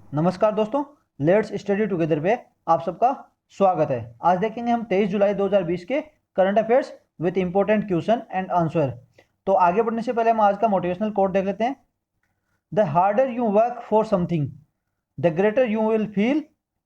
नमस्कार दोस्तों, let's study together पे आप सबका स्वागत है। आज देखेंगे हम 23 जुलाई 2020 के current affairs with important question and answer. तो आगे बढ़ने से पहले हम आज का मोटिवेशनल कोट देख लेते हैं। The harder you work for something the greater you will feel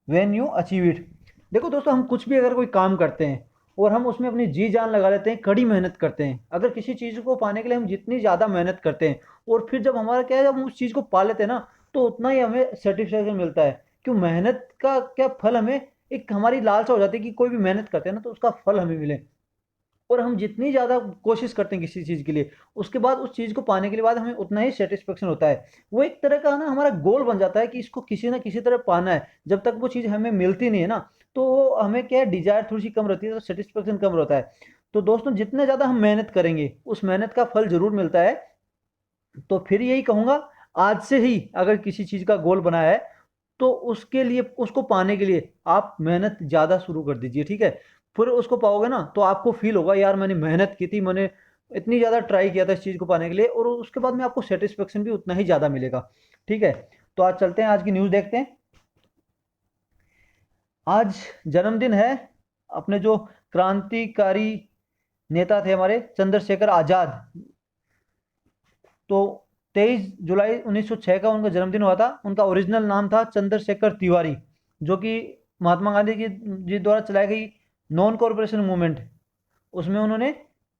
when you achieve it. देखो दोस्तों, हम कुछ भी अगर कोई काम करते हैं और हम उसमें अपनी जी जान लगा लेते हैं, कड़ी मेहनत करते हैं, अगर किसी चीज़ को पाने के लिए हम जितनी ज़्यादा मेहनत करते हैं और फिर जब हमारा क्या है, जब हम उस चीज़ को पा लेते हैं ना, तो उतना ही हमें सेटिस्फेक्शन मिलता है। क्यों? मेहनत का क्या फल हमें, एक हमारी लालसा हो जाती है कि कोई भी मेहनत करते हैं ना तो उसका फल हमें मिले। और हम जितनी ज़्यादा कोशिश करते हैं किसी चीज़ के लिए, उसके बाद उस चीज़ को पाने के बाद हमें उतना ही सेटिस्फेक्शन होता है। वो एक तरह का ना हमारा गोल बन जाता है कि इसको किसी ना किसी तरह पाना है। जब तक वो चीज़ हमें मिलती नहीं है ना, तो वो हमें क्या है, डिज़ायर थोड़ी सी कम रहती है, तो सेटिस्फेक्शन कम रहता है। तो दोस्तों, जितने ज़्यादा हम मेहनत करेंगे उस मेहनत का फल ज़रूर मिलता है। तो फिर यही कहूँगा, आज से ही अगर किसी चीज़ का गोल बनाया है तो उसके लिए, उसको पाने के लिए आप मेहनत ज़्यादा शुरू कर दीजिए, ठीक है? फिर उसको पाओगे ना तो आपको फ़ील होगा, यार मैंने मेहनत की थी, मैंने इतनी ज़्यादा ट्राई किया था इस चीज़ को पाने के लिए, और उसके बाद में आपको सैटिस्फैक्शन भी उतना ही ज़्यादा मिलेगा, ठीक है? तो आज चलते हैं, आज की न्यूज़ देखते हैं। आज जन्मदिन है अपने जो क्रांतिकारी नेता थे हमारे चंद्रशेखर आज़ाद। तो 23 जुलाई 1906 का उनका जन्मदिन हुआ था। उनका ओरिजिनल नाम था चंद्रशेखर तिवारी, जो कि महात्मा गांधी जी द्वारा चलाई गई नॉन कॉरपोरेशन मूवमेंट, उसमें उन्होंने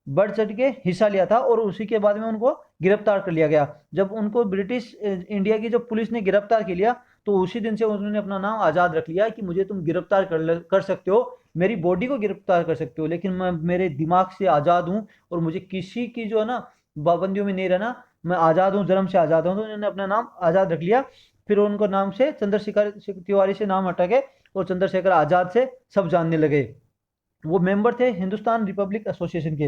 बढ़ चढ़ के हिस्सा लिया था, और उसी के बाद में उनको गिरफ्तार कर लिया गया। जब उनको ब्रिटिश इंडिया की जो पुलिस ने गिरफ्तार कर लिया, तो उसी दिन से उन्होंने अपना नाम आज़ाद रख लिया कि मुझे तुम गिरफ्तार कर सकते हो, मेरी बॉडी को गिरफ्तार कर सकते हो, लेकिन मैं मेरे दिमाग से आज़ाद हूँ, और मुझे किसी की जो है ना पाबंदियों में नहीं रहना, मैं आज़ाद हूँ, जन्म से आज़ाद हूँ। तो उन्होंने अपना नाम आज़ाद रख लिया। फिर उनको नाम से चंद्रशेखर तिवारी से नाम हटा के और चंद्रशेखर आज़ाद से सब जानने लगे। वो मेंबर थे हिंदुस्तान रिपब्लिक एसोसिएशन के।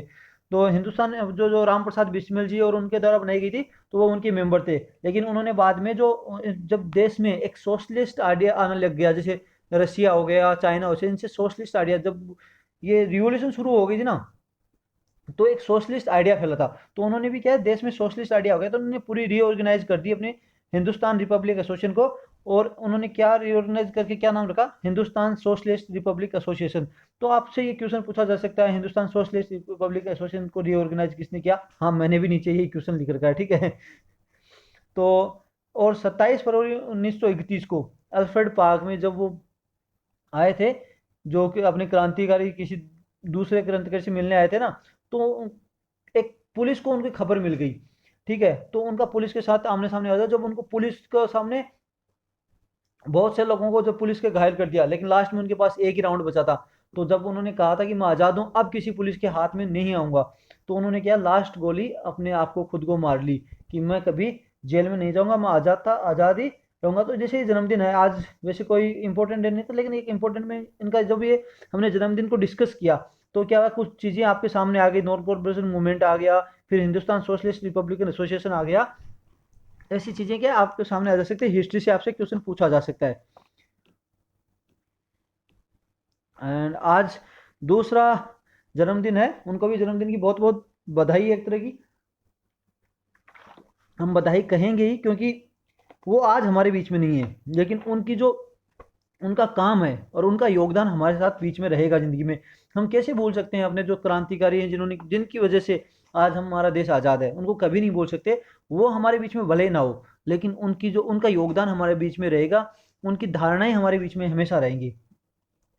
तो हिंदुस्तान जो जो राम प्रसाद बिस्मिल जी और उनके द्वारा बनाई गई थी, तो वो उनके मेंबर थे। लेकिन उन्होंने बाद में जो, जब देश में एक सोशलिस्ट आइडिया आने लग गया, जैसे रशिया हो गया, चाइना हो गया, इनसे सोशलिस्ट आइडिया, जब ये रिवॉल्यूशन शुरू हो गई थी ना, तो एक सोशलिस्ट आइडिया फैला था। तो उन्होंने भी क्या है, देश में सोशलिस्ट आइडिया हो गया, तो उन्होंने पूरी रीऑर्गेनाइज कर दी अपने हिंदुस्तान रिपब्लिक एसोसिएशन को। और उन्होंने क्या रीऑर्गेनाइज करके क्या नाम रखा, हिंदुस्तान सोशलिस्ट रिपब्लिक एसोसिएशन। तो आपसे ये क्वेश्चन पूछा जा सकता है, हिंदुस्तान सोशलिस्ट रिपब्लिक एसोसिएशन को रीऑर्गेनाइज किसने किया? हाँ, मैंने भी नीचे यही क्वेश्चन लिख रखा है, ठीक है? तो और 27 फरवरी 1931 को अल्फ्रेड पार्क में जब वो आए थे, जो कि अपने क्रांतिकारी किसी दूसरे क्रांतिकारी से मिलने आए थे ना, तो एक पुलिस को उनकी खबर मिल गई, ठीक है? तो उनका पुलिस के साथ आमने सामने आ गया। जब उनको पुलिस के सामने बहुत से लोगों को जब पुलिस के घायल कर दिया, लेकिन लास्ट में उनके पास एक ही राउंड बचा था। तो जब उन्होंने कहा था कि मैं आज़ाद हूँ, अब किसी पुलिस के हाथ में नहीं आऊँगा, तो उन्होंने क्या, लास्ट गोली अपने आप को खुद को मार ली कि मैं कभी जेल में नहीं जाऊँगा, मैं आज़ाद था, आज़ाद ही रहूँगा। तो जैसे ये जन्मदिन है आज, वैसे कोई इंपॉर्टेंट डे नहीं था, लेकिन एक इंपॉर्टेंट में इनका जब ये हमने जन्मदिन को डिस्कस किया, तो क्या हुआ, कुछ चीज़ें आपके सामने आ गई, नॉन कॉर्पोरेशन मूवमेंट आ गया, फिर हिंदुस्तान सोशलिस्ट रिपब्लिकन एसोसिएशन आ गया। ऐसी चीज़ें क्या आपके सामने आ जा सकती है, हिस्ट्री से आपसे क्वेश्चन पूछा जा सकता है। एंड आज दूसरा जन्मदिन है, उनको भी जन्मदिन की बहुत बहुत बधाई है। एक तरह की हम बधाई कहेंगे ही, क्योंकि वो आज हमारे बीच में नहीं है, लेकिन उनकी जो, उनका काम है और उनका योगदान हमारे साथ बीच में रहेगा ज़िंदगी में। हम कैसे भूल सकते हैं अपने जो क्रांतिकारी हैं, जिन्होंने, जिनकी वजह से आज हमारा देश आज़ाद है, उनको कभी नहीं भूल सकते। वो हमारे बीच में भले ही ना हो, लेकिन उनकी जो, उनका योगदान हमारे बीच में रहेगा, उनकी धारणाएं हमारे बीच में हमेशा रहेंगी।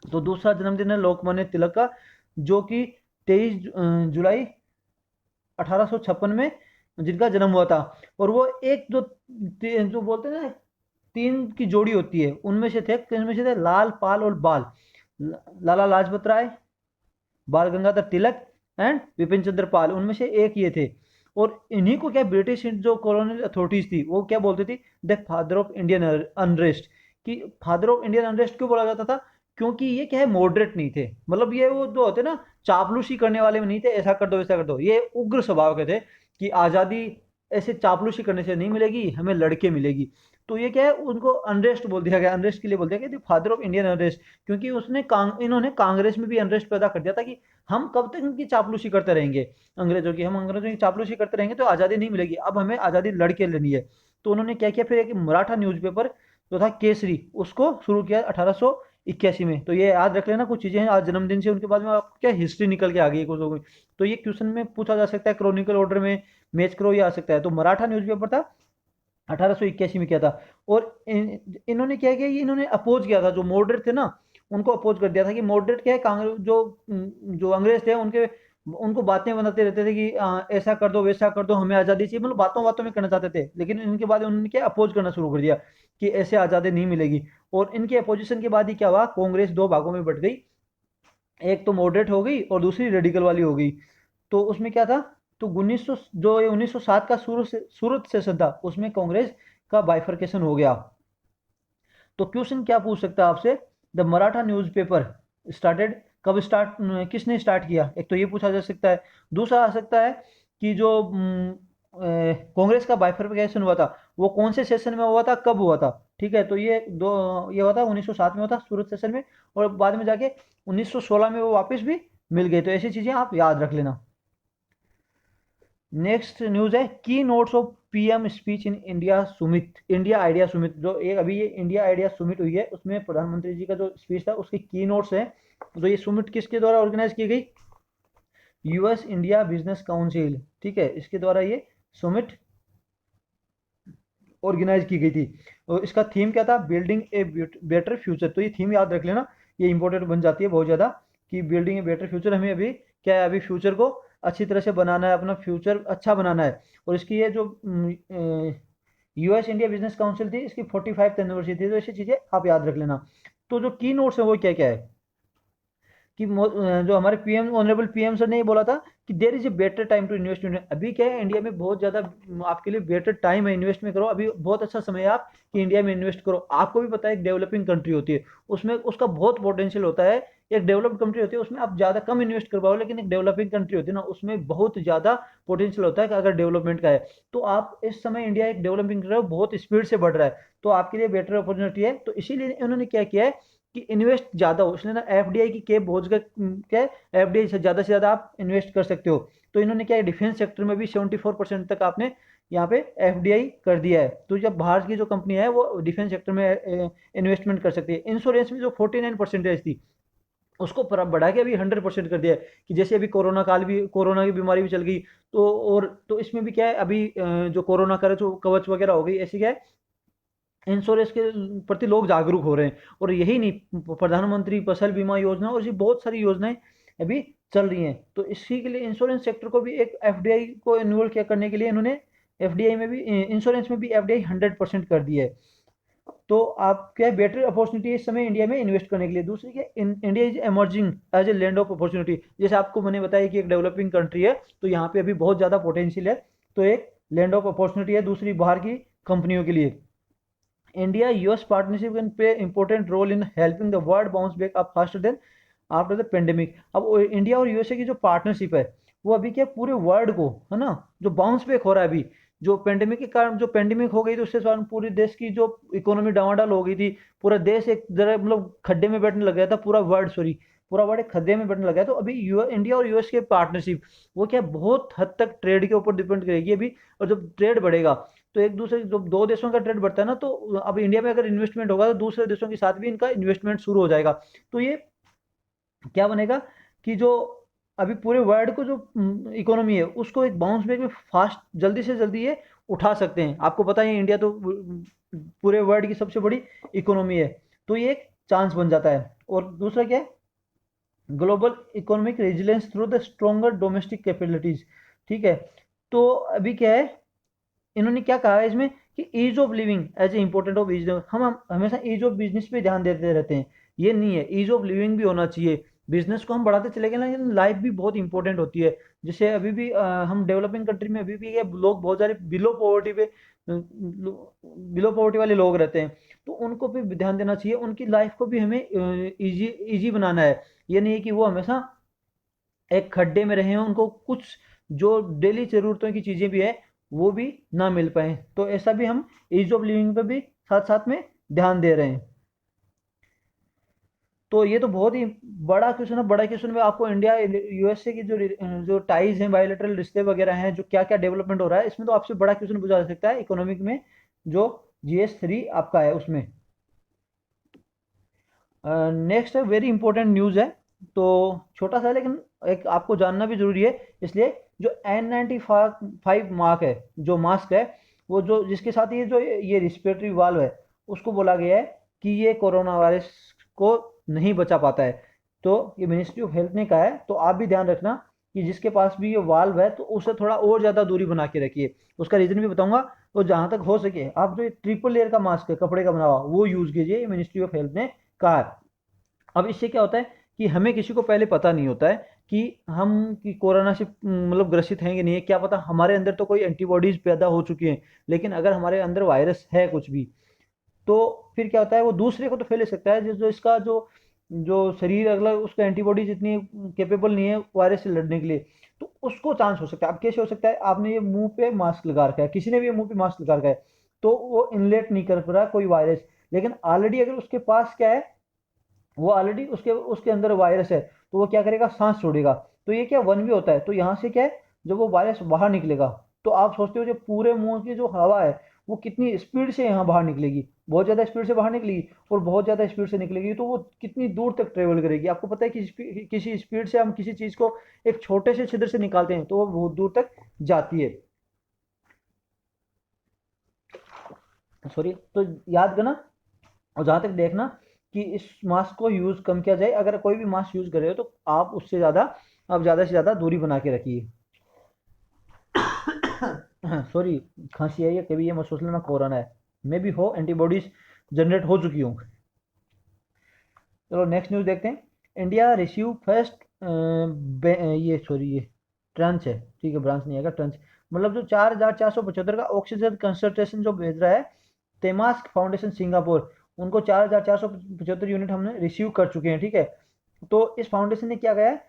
तो दूसरा जन्मदिन है लोकमान्य तिलक का, जो कि 23 जुलाई 1856 में जिनका जन्म हुआ था। और वो एक जो, जो बोलते हैं ना, तीन की जोड़ी होती है, उनमें से थे, उनमें से थे लाल, पाल और बाल। लाला लाजपत राय, बाल गंगाधर तिलक एंड विपिन चंद्र पाल, उनमें से एक ये थे। और इन्हीं को क्या, ब्रिटिश जो कॉलोनियल अथॉरिटीज थी, वो क्या बोलती थी, the father of Indian unrest. कि फादर ऑफ इंडियन अनरेस्ट क्यों बोला जाता था? क्योंकि ये क्या है, मॉडरेट नहीं थे। मतलब ये वो जो होते ना, चापलूसी करने वाले में नहीं थे, ऐसा कर दो वैसा कर दो। ये उग्र स्वभाव के थे कि आज़ादी ऐसे चापलूसी करने से नहीं मिलेगी, हमें लड़के मिलेगी। तो ये क्या है, उनको अनरेस्ट बोल दिया गया, अनरेस्ट के लिए बोल दिया गया फादर ऑफ इंडियन अनरेस्ट। क्योंकि उसने इन्होंने कांग्रेस में भी अनरेस्ट पैदा कर दिया था कि हम कब तक इनकी चापलूसी करते रहेंगे, अंग्रेजों की, हम अंग्रेजों की चापलूसी करते रहेंगे तो आज़ादी नहीं मिलेगी, अब हमें आज़ादी लड़के लेनी है। तो उन्होंने क्या किया, फिर एक मराठा न्यूज़पेपर जो था केसरी, उसको शुरू किया 1881 में। तो ये याद रख लेना, कुछ चीज़ें हैं आज जन्मदिन से उनके बाद में आपको क्या हिस्ट्री निकल के आ गई है कुछ लोगों की। तो ये क्वेश्चन में पूछा जा सकता है, क्रॉनिकल ऑर्डर में मैच करो, ये आ सकता है। तो मराठा न्यूज़पेपर था 1881 में किया था। और इन्होंने क्या किया, ये इन्होंने अपोज किया था, जो मॉडरेट थे ना उनको अपोज कर दिया था। कि मॉडरेट क्या है, कांग्रेस जो अंग्रेज थे उनके उनको बातें बनाते रहते थे कि ऐसा कर दो वैसा कर दो, हमें आज़ादी चाहिए, मतलब बातों बातों में करना चाहते थे। लेकिन इनके बाद उन्होंने क्या अपोज करना शुरू कर दिया कि ऐसे आज़ादी नहीं मिलेगी। और इनके अपोजिशन के बाद ही क्या हुआ, कांग्रेस दो भागों में बट गई, एक तो मॉडरेट हो गई और दूसरी रेडिकल वाली हो गई। तो उसमें क्या था, तो 1900 जो ये 1907 का सूरत सेशन था उसमें कांग्रेस का बाइफरकेशन हो गया। तो क्वेश्चन क्या पूछ सकता है आपसे, द मराठा न्यूज़पेपर स्टार्टेड, कब स्टार्ट, किसने स्टार्ट किया, एक तो ये पूछा जा सकता है। दूसरा आ सकता है कि जो कांग्रेस का बाइफरकेशन हुआ था वो कौन से सेशन में हुआ था, कब हुआ था। ठीक है, तो ये हुआ था 1907 में हुआ था सूरत सेशन में, और बाद में जाके 1916 में वो वापस भी मिल गए। तो ऐसी चीज़ें आप याद रख लेना। नेक्स्ट न्यूज़ है, की notes of PM speech in India Sumit, India idea Sumit, जो एक अभी ये इंडिया आइडिया सुमित हुई है उसमें प्रधानमंत्री जी का जो स्पीच था उसकी की नोट्स है। तो ये सुमित किसके द्वारा ऑर्गेनाइज की गई, यूएस इंडिया बिजनेस काउंसिल, ठीक है, इसके द्वारा ये सुमिट ऑर्गेनाइज की गई थी। और इसका थीम क्या था, बिल्डिंग ए बेटर फ्यूचर। तो ये थीम याद रख लेना, ये इंपॉर्टेंट बन जाती है बहुत ज़्यादा, कि बिल्डिंग ए बेटर फ्यूचर, हमें अभी क्या है, अभी फ्यूचर को अच्छी तरह से बनाना है, अपना फ्यूचर अच्छा बनाना है। और इसकी ये जो यूएस इंडिया बिजनेस काउंसिल थी इसकी 45th एनिवर्सरी थी। तो ऐसी चीज़ें आप याद रख लेना। तो जो की नोट्स है वो क्या क्या है, कि जो हमारे पीएम ऑनरेबल पीएम सर ने ये बोला था कि there is a better time to invest in, अभी क्या है इंडिया में बहुत ज़्यादा आपके लिए बेटर टाइम है इन्वेस्ट में करो, अभी बहुत अच्छा समय है आप कि इंडिया में इन्वेस्ट करो। आपको भी पता है एक डेवलपिंग कंट्री होती है उसमें उसका बहुत पोटेंशियल होता है। एक डेवलप्ड कंट्री होती है उसमें आप ज़्यादा कम इन्वेस्ट कर पाओ, लेकिन एक डेवलपिंग कंट्री होती है ना उसमें बहुत ज़्यादा पोटेंशियल होता है कि अगर डेवलपमेंट का है। तो आप इस समय इंडिया एक डेवलपिंग कंट्री है, बहुत स्पीड से बढ़ रहा है, तो आपके लिए बेटर अपॉर्चुनिटी है। तो इसीलिए उन्होंने क्या किया है कि इन्वेस्ट ज़्यादा हो, इसलिए ना एफडीआई की कैप बहुत जगह क्या है, एफडीआई से ज़्यादा आप इन्वेस्ट कर सकते हो। तो इन्होंने क्या है, डिफेंस सेक्टर में भी 74% तक आपने यहाँ पे एफडीआई कर दिया है। तो जब बाहर की जो कंपनी है वो डिफेंस सेक्टर में इन्वेस्टमेंट कर सकती है। इंश्योरेंस में जो 49% थी उसको बढ़ा के अभी 100% कर दिया है। कि जैसे अभी कोरोना काल भी, कोरोना की बीमारी भी चल गई, तो और तो इसमें भी क्या है, अभी जो कोरोना कवच वगैरह हो गई, ऐसी क्या है इंश्योरेंस के प्रति लोग जागरूक हो रहे हैं। और यही नहीं, प्रधानमंत्री फसल बीमा योजना और ऐसी बहुत सारी योजनाएं अभी चल रही हैं। तो इसी के लिए इंश्योरेंस सेक्टर को भी एक एफडीआई को इन्वॉल्व किया करने के लिए इन्होंने एफडीआई में भी, इंश्योरेंस में भी एफडीआई 100% कर दिया है। तो आप क्या बेटर अपॉर्चुनिटी है इस समय इंडिया में इन्वेस्ट करने के लिए। दूसरी क्या, India is emerging as a land of opportunity, जैसे आपको मैंने बताया कि एक डेवलपिंग कंट्री है तो यहाँ पे अभी बहुत ज़्यादा पोटेंशियल है, तो एक लैंड ऑफ अपॉर्चुनिटी है दूसरी बाहर की कंपनियों के लिए। India US partnership can play important role in helping the world bounce back up faster than after the pandemic. अब इंडिया और यूएसए की जो पार्टनरशिप है वो अभी क्या पूरे वर्ल्ड को, है ना, जो बाउंस बैक हो रहा है अभी, जो पेंडेमिक के कारण, जो पेंडेमिक हो गई तो उससे कारण पूरे देश की जो इकोनॉमी डावाडाल हो गई थी, पूरा देश एक जरा मतलब खड्डे में बैठने लग गया था, पूरा वर्ल्ड सॉरी पूरा वर्ल्ड एक खड्डे में बैठने लगा है। तो अभी इंडिया और यूएस के पार्टनरशिप वो क्या बहुत हद तक ट्रेड के ऊपर डिपेंड करेगी अभी। और जब ट्रेड बढ़ेगा तो एक दूसरे, जब दो देशों का ट्रेड बढ़ता है ना, तो अब इंडिया में अगर इन्वेस्टमेंट होगा तो दूसरे देशों के साथ भी इनका इन्वेस्टमेंट शुरू हो जाएगा। तो ये क्या बनेगा कि जो अभी पूरे वर्ल्ड को जो इकोनॉमी है उसको एक बाउंस बैक में फास्ट जल्दी से जल्दी ये उठा सकते हैं। आपको पता है इंडिया तो पूरे वर्ल्ड की सबसे बड़ी इकोनॉमी है, तो ये एक चांस बन जाता है। और दूसरा क्या है, global economic resilience through the stronger domestic capabilities. ठीक है, तो अभी क्या है, इन्होंने क्या कहा है इसमें कि ease of living as a important of ease, हम हमेशा ईज ऑफ बिजनेस पे ध्यान देते रहते हैं, ये नहीं है, ईज ऑफ लिविंग भी होना चाहिए। बिजनेस को हम बढ़ाते चले गए ना, लेकिन लाइफ भी बहुत इंपॉर्टेंट होती है। जैसे अभी भी हम डेवलपिंग कंट्री में अभी भी ये लोग बहुत सारे बिलो पॉवर्टी वाले लोग रहते हैं, तो उनको भी ध्यान देना चाहिए, उनकी लाइफ को भी हमें इजी इजी बनाना है। ये नहीं है कि वो हमेशा एक खड्डे में रहे हैं, उनको कुछ जो डेली ज़रूरतों की चीज़ें भी है वो भी ना मिल पाए। तो ऐसा भी हम ईज ऑफ लिविंग पे भी साथ साथ में ध्यान दे रहे हैं। तो ये तो बहुत ही बड़ा क्वेश्चन है। बड़ा क्वेश्चन में आपको इंडिया यूएसए की जो टाइज हैं, बायोलेटरल रिश्ते वगैरह हैं, जो क्या क्या डेवलपमेंट हो रहा है, इसमें तो आपसे बड़ा क्वेश्चन पूछा जा सकता है इकोनॉमिक में, जो GS3 आपका है उसमें। नेक्स्ट है वेरी इंपॉर्टेंट न्यूज़ है, तो छोटा सा है लेकिन एक आपको जानना भी ज़रूरी है, इसलिए जो N95 मार्क है, जो मास्क है, वो जो जिसके साथ ये रिस्पिरेटरी वाल्व है, उसको बोला गया है कि ये कोरोना वायरस को नहीं बचा पाता है। तो ये मिनिस्ट्री ऑफ हेल्थ ने कहा है, तो आप भी ध्यान रखना कि जिसके पास भी ये वाल्व है तो उससे थोड़ा और ज़्यादा दूरी बना के रखिए। उसका रीज़न भी बताऊंगा। तो जहाँ तक हो सके आप जो ये ट्रिपल लेयर का मास्क है कपड़े का बना हुआ, वो यूज़ कीजिए, मिनिस्ट्री ऑफ हेल्थ ने कहा है। अब इससे क्या होता है कि हमें किसी को पहले पता नहीं होता है कि हम कि कोरोना से मतलब ग्रसित हैं कि नहीं है, क्या पता हमारे अंदर तो कोई एंटीबॉडीज पैदा हो चुकी हैं, लेकिन अगर हमारे अंदर वायरस है कुछ भी, तो फिर क्या होता है वो दूसरे को तो फैल सकता है, जो जो इसका जो जो शरीर अगला उसका एंटीबॉडीज इतनी कैपेबल नहीं है वायरस से लड़ने के लिए, तो उसको चांस हो सकता है। अब कैसे हो सकता है, आपने ये मुंह पे मास्क लगा रखा है, किसी ने भी ये मुंह पे मास्क लगा रखा है, तो वो इनलेट नहीं कर पा रहा कोई वायरस, लेकिन ऑलरेडी अगर उसके पास क्या है, वो ऑलरेडी उसके उसके अंदर वायरस है, तो वो क्या करेगा, सांस छोड़ेगा। तो ये क्या वन वे होता है, तो यहाँ से क्या है, जब वो वायरस बाहर निकलेगा, तो आप सोचते हो जो पूरे मुंह की जो हवा है वो कितनी स्पीड से यहाँ बाहर निकलेगी, बहुत ज़्यादा स्पीड से बाहर निकलेगी, और बहुत ज़्यादा स्पीड से निकलेगी तो वो कितनी दूर तक ट्रेवल करेगी। आपको पता है कि किसी स्पीड से हम किसी चीज़ को एक छोटे से छिद्र से निकालते हैं तो वो बहुत दूर तक जाती है। सॉरी, तो याद करना, और जहाँ तक देखना कि इस मास्क को यूज़ कम किया जाए। अगर कोई भी मास्क यूज़ कर रहे हो तो आप उससे ज़्यादा, आप ज़्यादा से ज़्यादा दूरी बना के रखिए। सॉरी, खांसी आई है, कभी ये मत सोच लेना कोरोना है, मे भी हो, एंटीबॉडीज जनरेट हो चुकी हूँ। चलो नेक्स्ट न्यूज़ देखते हैं। इंडिया रिसीव फर्स्ट ये सॉरी ये ट्रंच है, ठीक है, ब्रांच नहीं आएगा, ट्रंच मतलब जो 4,475 का ऑक्सीजन कंसंट्रेशन जो भेज रहा है तेमास्क फाउंडेशन सिंगापुर, उनको 4,475 यूनिट हमने रिसीव कर चुके हैं, ठीक है। तो इस फाउंडेशन ने क्या किया है,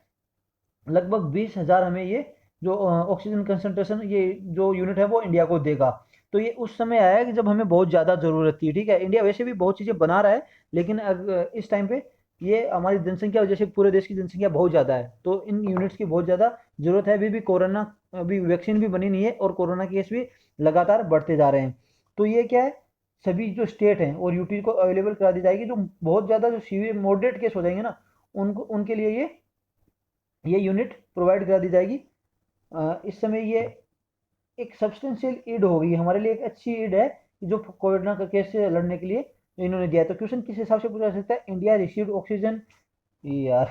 लगभग 20,000 हमें ये जो ऑक्सीजन कंसंट्रेशन ये जो यूनिट है वो इंडिया को देगा। तो ये उस समय आया है कि जब हमें बहुत ज़्यादा ज़रूरत थी, ठीक है। इंडिया वैसे भी बहुत चीज़ें बना रहा है, लेकिन इस टाइम पे ये हमारी जनसंख्या वजह से पूरे देश की जनसंख्या बहुत ज़्यादा है, तो इन यूनिट्स की बहुत ज़्यादा ज़रूरत है। अभी भी कोरोना, अभी वैक्सीन भी बनी नहीं है और कोरोना केस भी लगातार बढ़ते जा रहे हैं। तो ये क्या है, सभी जो स्टेट हैं और यूटी को अवेलेबल करा दी जाएगी, जो बहुत ज़्यादा जो सीवियर मॉडरेट केस हो जाएंगे ना, उनको उनके लिए ये यूनिट प्रोवाइड करा दी जाएगी। इस समय ये एक सब्सटेंशियल ईड होगी हमारे लिए, एक अच्छी ईड है कि जो कोरोना का केस से लड़ने के लिए इन्होंने दिया है। तो क्वेश्चन किस हिसाब से पूछा जा सकता है, इंडिया रिसीव्ड ऑक्सीजन, यार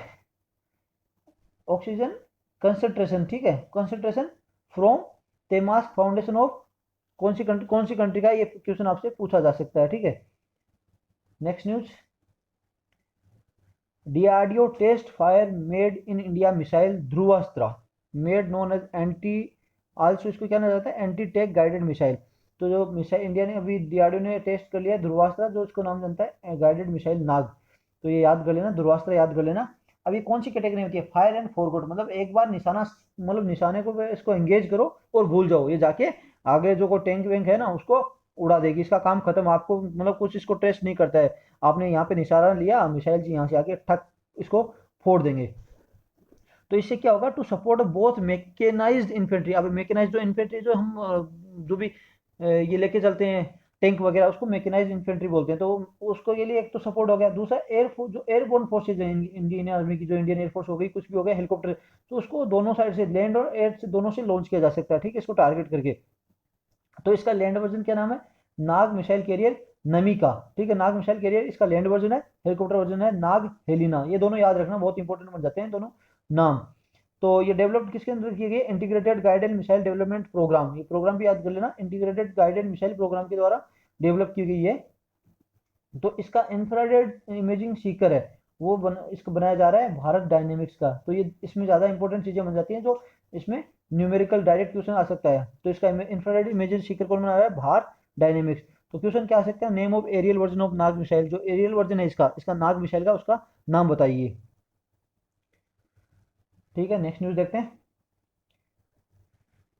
ऑक्सीजन कंसंट्रेशन, ठीक है, कंसंट्रेशन फ्रॉम तेमास्क फाउंडेशन ऑफ कौन सी कंट्री का, ये क्वेश्चन आपसे पूछा जा सकता है, ठीक है। Next news, DRDO test fire made in India missile Dhruvastra, made known as anti, also इसको क्या नाम जाता है, एंटी टेक गाइडेड मिसाइल। तो जो मिसाइल इंडिया ने अभी डीआरडीओ ने टेस्ट कर लिया ध्रुवास्त्र, जो इसको नाम जानता है गाइडेड मिसाइल नाग। तो ये याद कर लेना, ध्रुवास्त्र याद कर लेना। अब ये कौन सी कैटेगरी में होती है, फायर एंड फोरगॉट, मतलब एक बार निशाना, मतलब निशाने को इसको एंगेज करो और भूल जाओ, ये जाके आगे जो को टैंक वैंक है ना उसको उड़ा देगी, इसका काम खत्म। आपको मतलब कुछ इसको टेस्ट नहीं करता है, आपने यहाँ पे निशाना लिया, मिसाइल जी यहाँ से आके ठक इसको फोड़ देंगे। तो इससे क्या होगा, to support both mechanised infantry. अब मैकेनाइज्ड जो इन्फेंट्री जो हम जो भी ये लेके चलते हैं टैंक वगैरह, उसको मैकेनाइज्ड इन्फेंट्री बोलते हैं। तो उसको ये लिए एक तो सपोर्ट हो गया, दूसरा एयरफोर्स जो एयरबोर्न फोर्सेज है इंडियन आर्मी की, जो इंडियन एयरफोर्स हो गई, कुछ भी हो गया, हेलीकॉप्टर, तो उसको दोनों साइड से, लैंड और एयर से, दोनों से लॉन्च किया जा सकता है, ठीक है, इसको टारगेट करके। तो इसका लैंड वर्जन क्या नाम है, नाग मिसाइल कैरियर नमिका, ठीक है, नाग मिसाइल कैरियर इसका लैंड वर्जन है, हेलीकॉप्टर वर्जन है नाग हेलिना। ये दोनों याद रखना, बहुत इंपॉर्टेंट बन जाते हैं दोनों नाम। तो ये डेवलप्ड किसके अंदर किए गए, integrated guided missile development programme, ये प्रोग्राम भी याद कर लेना, इंटीग्रेटेड गाइडेड मिसाइल प्रोग्राम के द्वारा डेवलप की गई है। तो इसका इंफ्रारेड इमेजिंग सीकर है, वो इसको बनाया जा रहा है भारत डायनेमिक्स का। तो ये इसमें ज़्यादा इंपॉर्टेंट चीज़ें बन जाती हैं जो इसमें न्यूमेरिकल डायरेक्ट क्वेश्चन आ सकता है। तो इसका इंफ्रारेड इमेजिंग सीकर कौन बना रहा है, भारत डायनेमिक्स। तो क्वेश्चन क्या आ सकता है, name of aerial version of Nag missile, जो एरियल वर्जन है इसका इसका नाग मिसाइल का, उसका नाम बताइए, ठीक है। नेक्स्ट न्यूज़ देखते हैं।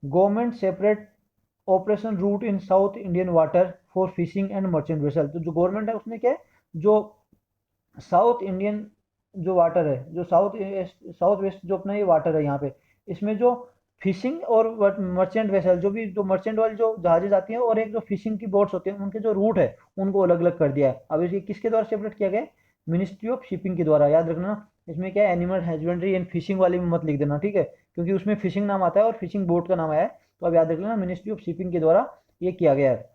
Government separate operation route in south Indian water for fishing and merchant vessel. तो जो गवर्नमेंट है उसने क्या है, जो साउथ इंडियन जो वाटर है, जो साउथ वेस्ट जो अपना ये वाटर है यहाँ पे, इसमें जो फिशिंग और मर्चेंट वेसल, जो भी जो मर्चेंट वाली जो जहाजें जाती हैं और एक जो फिशिंग की बोट्स होती हैं, उनके जो रूट है उनको अलग अलग कर दिया है। अब इसे किसके द्वारा सेपरेट किया गया है, मिनिस्ट्री ऑफ शिपिंग के द्वारा, याद रखना। इसमें क्या है, एनिमल हस्बेंड्री एंड फिशिंग वाली में मत लिख देना, ठीक है, क्योंकि उसमें फिशिंग नाम आता है और फिशिंग बोट का नाम आया है। तो अब याद रख लेना, मिनिस्ट्री ऑफ शिपिंग के द्वारा ये किया गया है।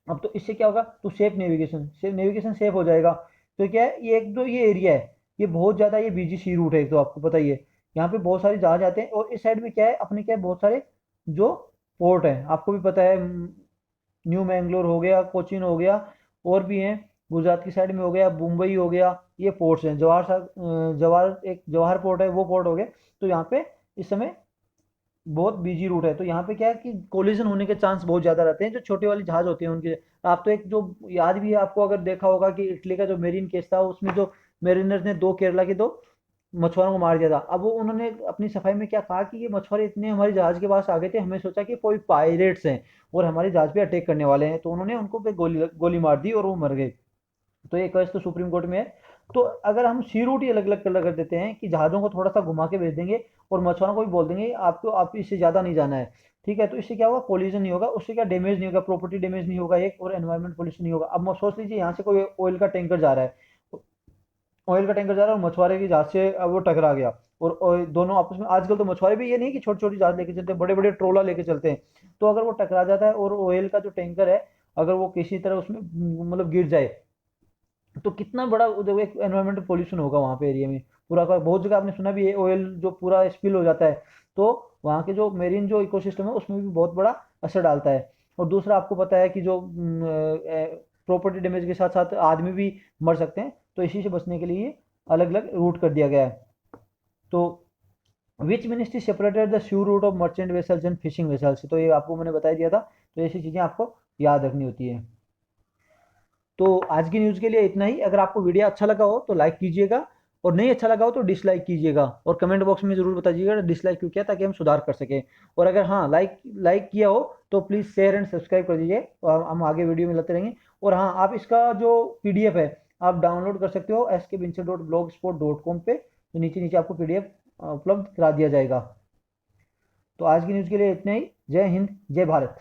अब तो इससे क्या होगा, तो सेफ नेविगेशन, नेविगेशन सेफ हो जाएगा। तो क्या है, ये एक तो ये एरिया है, ये बहुत ज़्यादा ये बिजी सी रूट है, एक तो आपको पता ही है, यहाँ पे बहुत सारे जहाज आते हैं। और इस साइड में क्या है, अपने क्या है, बहुत सारे जो पोर्ट हैं, आपको भी पता है, न्यू मैंगलोर हो गया, कोचीन हो गया, और भी हैं, गुजरात की साइड में हो गया, मुंबई हो गया, ये पोर्ट्स हैं। जवाहर, एक जवाहर पोर्ट है, वो पोर्ट हो गए। तो यहाँ पे इस समय बहुत बिजी रूट है, तो यहाँ पे क्या है कि कोलिजन होने के चांस बहुत ज़्यादा रहते हैं, जो छोटे वाले जहाज होते हैं उनके। आप तो एक जो याद भी है आपको, अगर देखा होगा कि इटली का जो मेरीन केस था, उसमें जो मेरीनर्स ने दो केरला के दो मछुआरों को मार दिया था। अब वो उन्होंने अपनी सफाई में क्या कहा कि ये मछुआरे इतने हमारे जहाज के पास आ गए थे, हमें सोचा कि कोई पायरेट्स हैं और हमारे जहाज पे अटैक करने वाले हैं, तो उन्होंने उनको पे गोली गोली मार दी और वो मर गए। तो ये केस तो सुप्रीम कोर्ट में है। तो अगर हम सी रूट ही अलग अलग कलर कर देते हैं कि जहाज़ों को थोड़ा सा घुमा के भेज देंगे और मछुआरों को भी बोल देंगे आपको, आप इससे ज़्यादा नहीं जाना है, ठीक है, तो इससे क्या होगा, कोलिजन नहीं होगा, उससे क्या डैमेज नहीं होगा, प्रॉपर्टी डैमेज नहीं होगा एक, और एनवायरमेंट पोल्यूशन नहीं होगा। अब सोच लीजिए यहाँ से कोई ऑयल का टैंकर जा रहा है, ऑयल का टैंकर जा रहा है और मछुआरे की जहाज से अब वो टकरा गया, और दोनों आपस में, आजकल तो मछुआरे भी ये नहीं कि छोटी छोटी जहाज लेके चलते हैं, बड़े बड़े ट्रोला लेके चलते हैं। तो अगर वो टकरा जाता है और ऑयल का जो टैंकर है, अगर वो किसी तरह उसमें मतलब गिर जाए, तो कितना बड़ा देखो एक एनवायरमेंटल पोल्यूशन होगा वहाँ पे एरिया में। पूरा का बहुत जगह आपने सुना भी है, ऑयल जो पूरा स्पिल हो जाता है, तो वहाँ के जो मेरीन जो इकोसिस्टम है उसमें भी बहुत बड़ा असर डालता है। और दूसरा आपको पता है कि जो प्रॉपर्टी डैमेज के साथ साथ आदमी भी मर सकते हैं, तो इसी से बचने के लिए अलग अलग रूट कर दिया गया है। तो which ministry separated the sea route of merchant vessels and fishing vessels, तो ये आपको मैंने बता दिया था। तो ऐसी चीज़ें आपको याद रखनी होती है। तो आज की न्यूज़ के लिए इतना ही। अगर आपको वीडियो अच्छा लगा हो तो लाइक कीजिएगा, और नहीं अच्छा लगा हो तो डिसलाइक कीजिएगा, और कमेंट बॉक्स में ज़रूर बताइएगा डिसलाइक क्यों किया, ताकि हम सुधार कर सकें। और अगर हाँ लाइक लाइक किया हो तो प्लीज़ शेयर एंड सब्सक्राइब कर दीजिए, तो हम आगे वीडियो में लाते रहेंगे। और हाँ, आप इसका जो पीडीएफ है आप डाउनलोड कर सकते हो skbinsir.blogspot.com पे, तो नीचे नीचे आपको पीडीएफ उपलब्ध करा दिया जाएगा। तो आज की न्यूज़ के लिए इतना ही। जय हिंद, जय भारत।